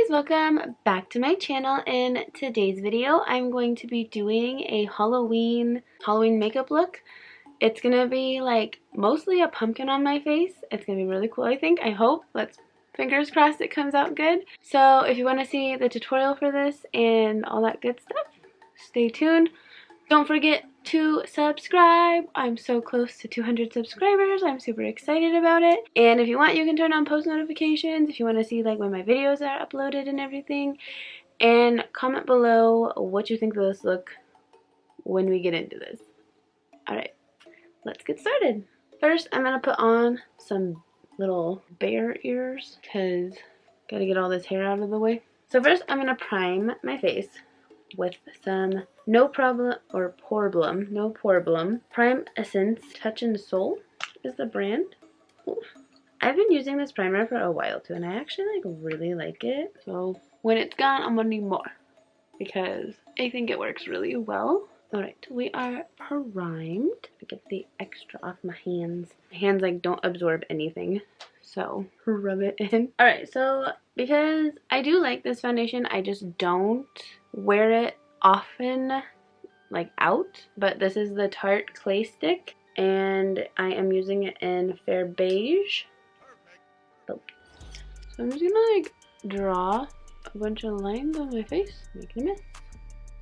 guys, welcome back to my channel. In today's video I'm going to be doing a Halloween makeup look. It's gonna be like mostly a pumpkin on my face. It's gonna be really cool, I think. I hope. Let's fingers crossed it comes out good. So if you want to see the tutorial for this and all that good stuff, stay tuned. Don't forget to subscribe. I'm so close to 200 subscribers. I'm super excited about it. And if you want, you can turn on post notifications if you want to see like when my videos are uploaded and everything. And comment below what you think of this look when we get into this. Alright, let's get started. First, I'm going to put on some little bear ears because gotta get all this hair out of the way. So first, I'm going to prime my face with some No Problem Prime Essence Touch and Soul is the brand. Ooh. I've been using this primer for a while too, and I actually really like it. So when it's gone, I'm gonna need more because I think it works really well. Alright, we are primed. Get the extra off my hands. My hands like don't absorb anything, so rub it in. Alright, so because I do like this foundation, I just don't wear it often like out, but this is the Tarte Clay Stick and I am using it in Fair Beige. So I'm just gonna like draw a bunch of lines on my face, making a mess.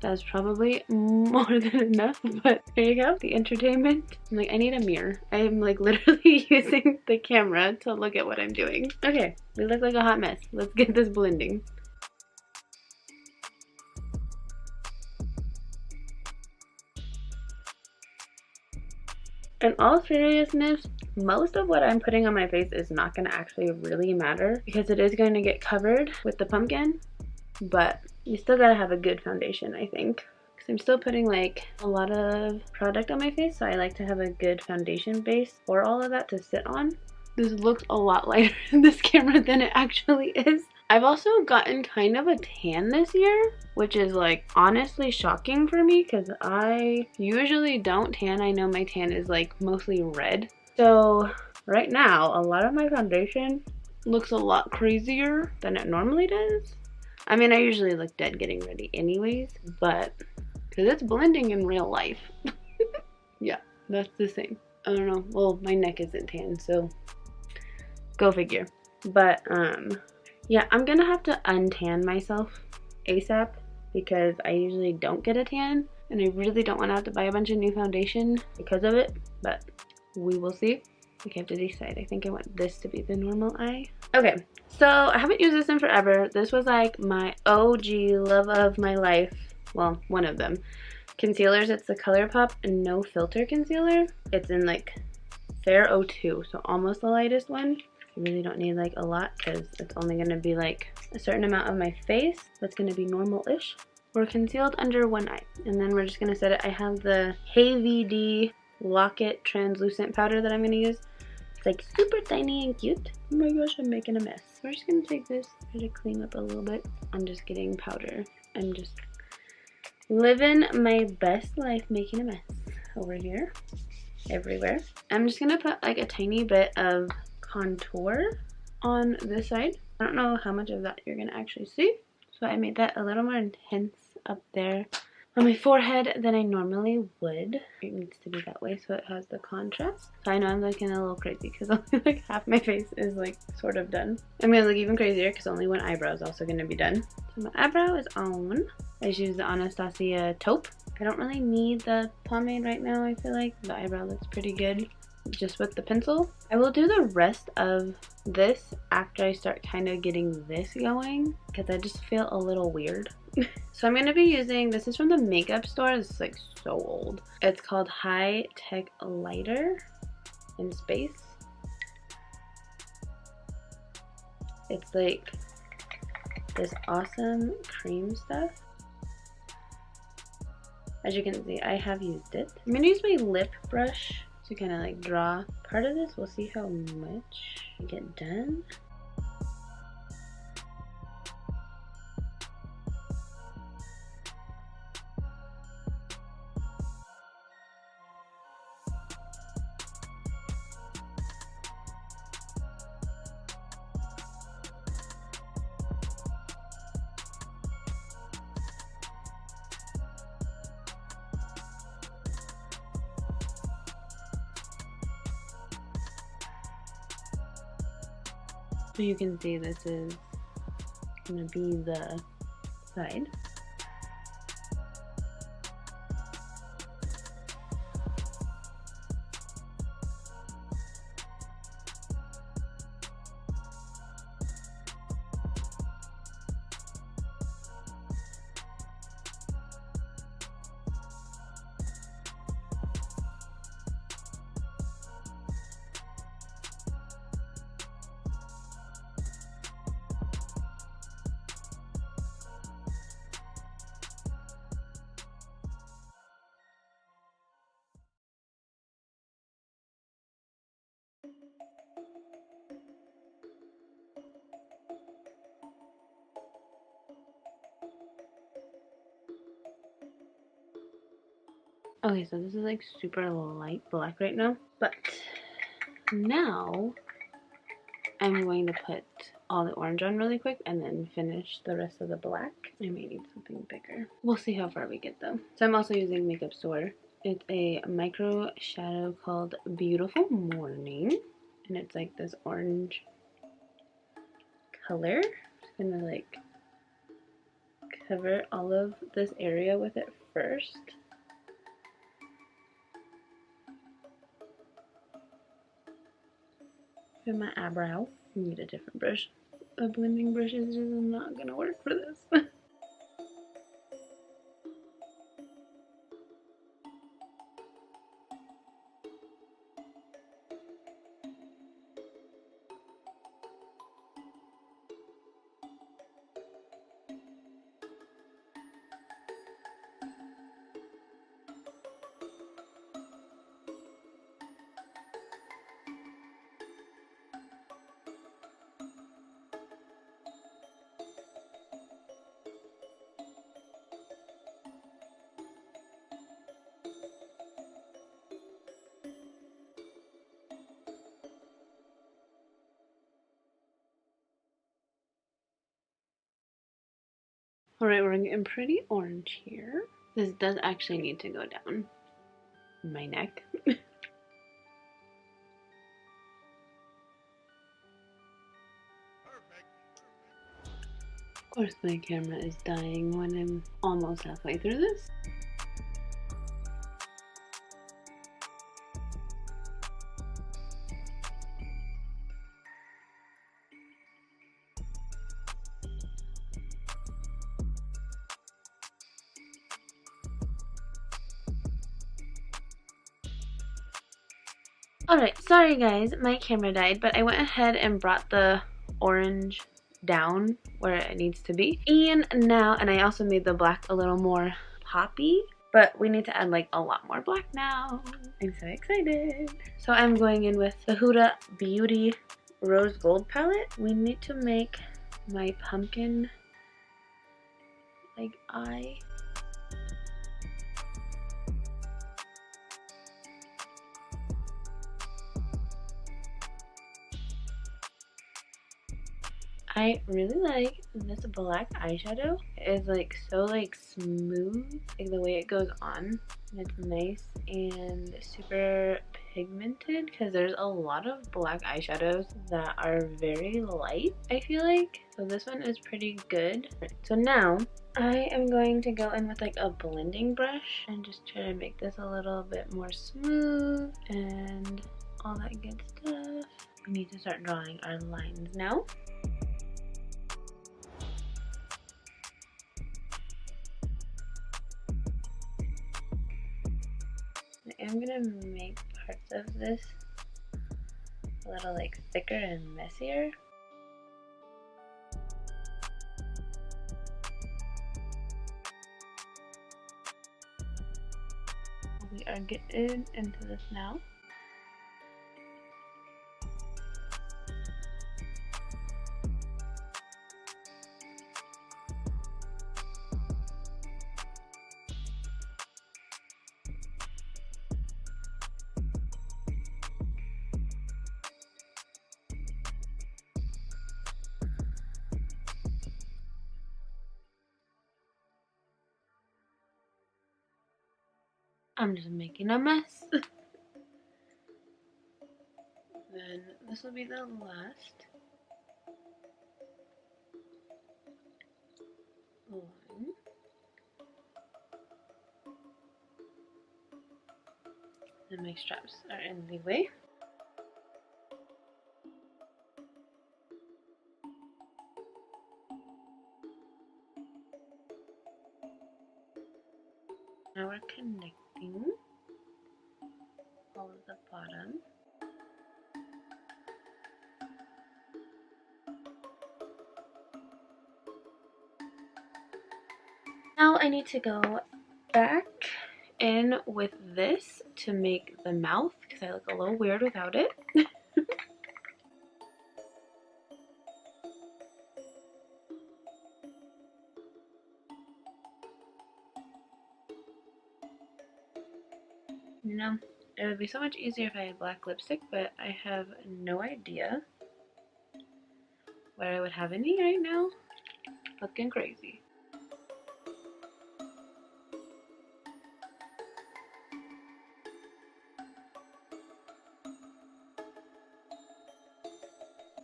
That's probably more than enough, but there you go, the entertainment. I'm like, I need a mirror. I am like literally using the camera to look at what I'm doing. Okay, we look like a hot mess. Let's get this blending. In all seriousness, most of what I'm putting on my face is not going to actually really matter because it is going to get covered with the pumpkin, but you still gotta have a good foundation, I think. Because I'm still putting like a lot of product on my face, so I like to have a good foundation base for all of that to sit on. This looks a lot lighter in this camera than it actually is. I've also gotten kind of a tan this year, which is like honestly shocking for me because I usually don't tan. I know my tan is like mostly red. So right now, a lot of my foundation looks a lot crazier than it normally does. I mean, I usually look dead getting ready anyways, but because it's blending in real life. Yeah, that's the same. I don't know. Well, my neck isn't tan, so go figure. But yeah, I'm gonna have to untan myself ASAP because I usually don't get a tan and I really don't want to have to buy a bunch of new foundation because of it, but we will see. I have to decide. I think I want this to be the normal eye. Okay, so I haven't used this in forever. This was like my OG love of my life. Well, one of them. Concealers. It's the ColourPop No Filter Concealer. It's in like Fair 02, so almost the lightest one. You really don't need like a lot because it's only going to be like a certain amount of my face that's going to be normal-ish. We're concealed under one eye, and then we're just going to set it. I have the Hey VD Lock-It translucent powder that I'm going to use. It's like super tiny and cute. Oh my gosh, I'm making a mess. We're just going to take this, try to clean up a little bit. I'm just getting powder. I'm just living my best life making a mess over here, everywhere. I'm just going to put like a tiny bit of contour on this side. I don't know how much of that you're going to actually see. So I made that a little more intense up there on my forehead than I normally would. It needs to be that way so it has the contrast. So I know I'm looking a little crazy because only like half my face is like sort of done. I'm gonna look even crazier because only one eyebrow is also gonna be done. So my eyebrow is on. I just use the Anastasia Taupe. I don't really need the pomade right now. I feel like the eyebrow looks pretty good just with the pencil. I will do the rest of this after I start kind of getting this going because I just feel a little weird. So I'm going to be using, this is from the makeup store. This is like so old. It's called High Tech Lighter in Space. It's like this awesome cream stuff. As you can see, I have used it. I'm going to use my lip brush to kind of like draw part of this. We'll see how much I get done. So you can see this is gonna be the side. Okay, so this is like super light black right now, but now I'm going to put all the orange on really quick and then finish the rest of the black. I may need something bigger. We'll see how far we get though. So I'm also using Makeup Store. It's a micro shadow called Beautiful Morning, and it's like this orange color. Just gonna like cover all of this area with it first. For my eyebrow, I need a different brush. A blending brush is just not gonna work for this. Alright, we're getting pretty orange here. This does actually need to go down my neck. Of course my camera is dying when I'm almost halfway through this. Alright, sorry guys, my camera died, but I went ahead and brought the orange down where it needs to be. And I also made the black a little more poppy, but we need to add like a lot more black now. I'm so excited. So I'm going in with the Huda Beauty Rose Gold palette. We need to make my pumpkin like eye. I really like this black eyeshadow. It is like so like smooth, like the way it goes on. It's nice and super pigmented because there's a lot of black eyeshadows that are very light, I feel like. So this one is pretty good. So now I am going to go in with like a blending brush and just try to make this a little bit more smooth and all that good stuff. We need to start drawing our lines now. I'm gonna make parts of this a little like thicker and messier. We are getting into this now. I'm just making a mess. Then this will be the last line. And my straps are in the way. Now we're connecting all of the bottom. Now I need to go back in with this to make the mouth because I look a little weird without it. No, it would be so much easier if I had black lipstick, but I have no idea what I would have any right now. Looking crazy.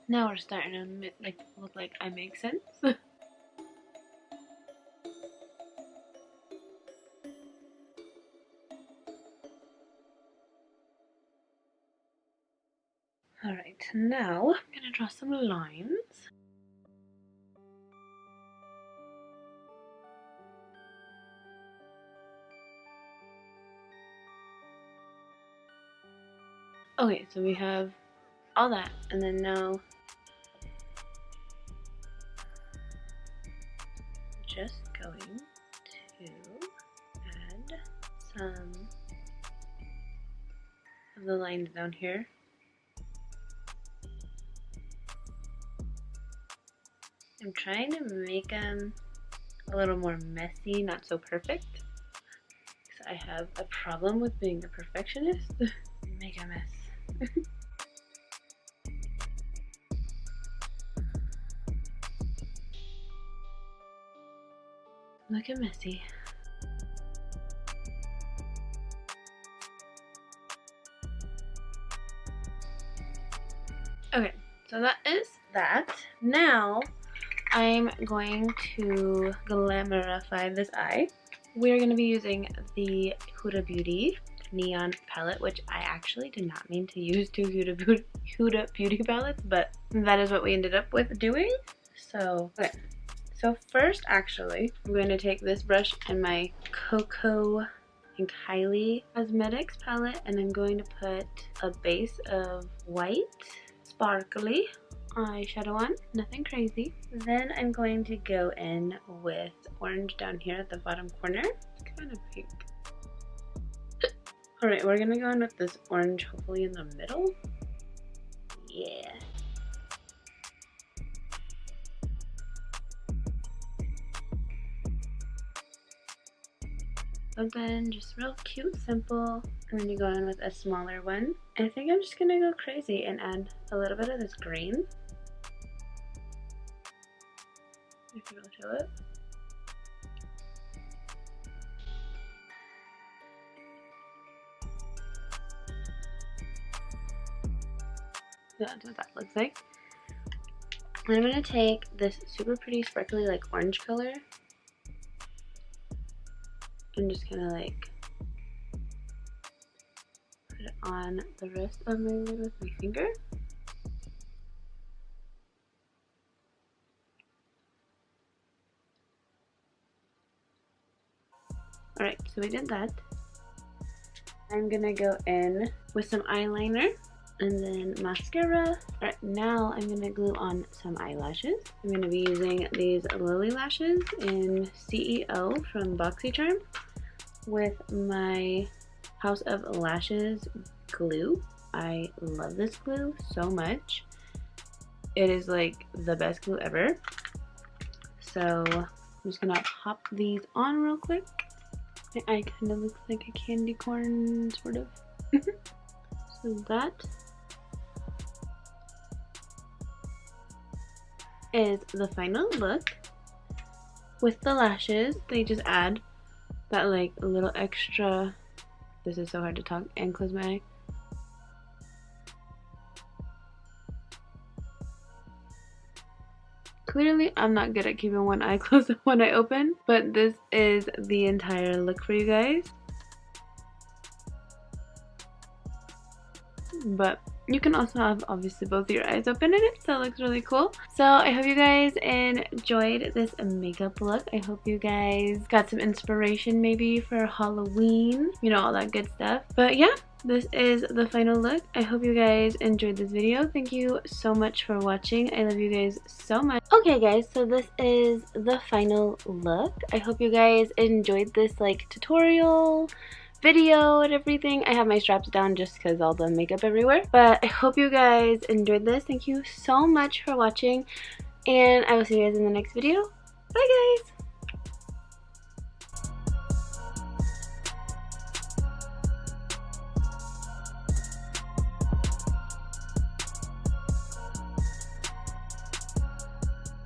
Now we're starting to look like I make sense. Alright, now I'm gonna draw some lines. Okay, so we have all that, and then now just going to add some of the lines down here. I'm trying to make them a little more messy, not so perfect, because I have a problem with being a perfectionist. Make a mess. Looking messy. Okay, so that is that. Now I'm going to glamourify this eye. We're going to be using the Huda Beauty Neon palette, which I actually did not mean to use two Huda Beauty palettes, but that is what we ended up with doing. So, okay. So first, actually, I'm going to take this brush and my Koko and Kylie Cosmetics palette, and I'm going to put a base of white, sparkly eyeshadow on, nothing crazy. Then I'm going to go in with orange down here at the bottom corner. It's kind of pink. Alright, we're gonna go in with this orange, hopefully in the middle. Yeah. So then, just real cute, simple. I'm going to go in with a smaller one. I think I'm just going to go crazy and add a little bit of this green. If you will show it. That's what that looks like. And I'm going to take this super pretty sparkly like orange color and just kind of like put it on the rest of my lid with my finger. Alright, so we did that. I'm gonna go in with some eyeliner and then mascara. Alright, now I'm gonna glue on some eyelashes. I'm gonna be using these Lily lashes in CEO from BoxyCharm with my House of Lashes glue. I love this glue so much. It is like the best glue ever. So I'm just gonna pop these on real quick. My eye kind of looks like a candy corn, sort of. So that is the final look. With the lashes, they just add that like a little extra, this is so hard to talk and close my eye. Clearly, I'm not good at keeping one eye closed and one eye open, but this is the entire look for you guys. But you can also have obviously both your eyes open in it, so it looks really cool. So I hope you guys enjoyed this makeup look. I hope you guys got some inspiration maybe for Halloween, you know, all that good stuff. But yeah, this is the final look. I hope you guys enjoyed this video. Thank you so much for watching. I love you guys so much. Okay guys, so this is the final look. I hope you guys enjoyed this like tutorial video and everything. I have my straps down just because all the makeup everywhere, but I hope you guys enjoyed this. Thank you so much for watching, and I will see you guys in the next video. Bye guys.